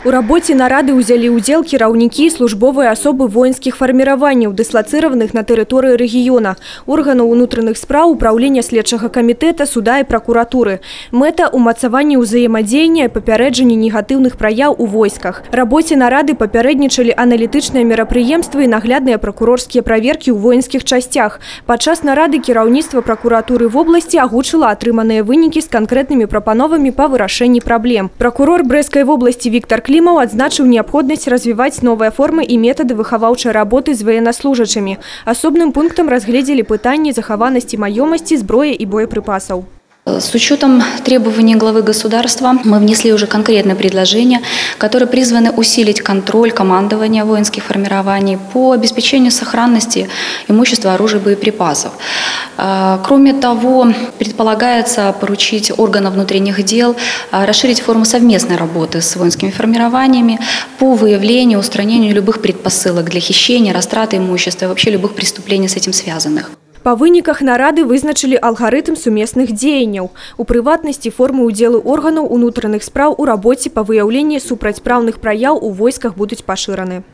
У работе нарады ўзялі ўдзел кіраўнікі і службовыя асобы воінскіх фарміраванняў, дыслацыраваных на тэрыторыі рэгіёна, органаў унутраных спраў, управлення следчага камітэта, суда і пракуратуры. Мэта – умацаванне ўзаемадзеяння і папярэджанне негатыўных праяў у войсках. Рабоце нарады папярэднічалі аналітычныя мерапрыемствы і наглядныя пракурорскія праверкі ў воінскіх часцях. Падчас нарады кіраўніцтва пракуратуры вобласці агучыла атрыманыя вынікі з канкрэтнымі прапановамі па вырашэнні праблем. Пракурор Брэскай вобласці Віктор Клімаў адзначыў неабходнасць развіваць новыя формы і метады выхаваўчай работы з военнослужачымі. Асобным пунктам разгледзелі пытанні захаванасці маёмасці, зброі і боепрыпасаў. С учетом требований главы государства мы внесли уже конкретные предложения, которые призваны усилить контроль командования воинских формирований по обеспечению сохранности имущества, оружия и боеприпасов. Кроме того, предполагается поручить органам внутренних дел расширить форму совместной работы с воинскими формированиями по выявлению, устранению любых предпосылок для хищения, растраты имущества и вообще любых преступлений с этим связанных. Па выніках нарады вызначылі алгарытм сумесных дзеянняў. У прыватнасці формы ўдзелу органаў унутраных спраў у рабоце па выяўленні супрацьпраўных праяў у войсках будуць пашыраны.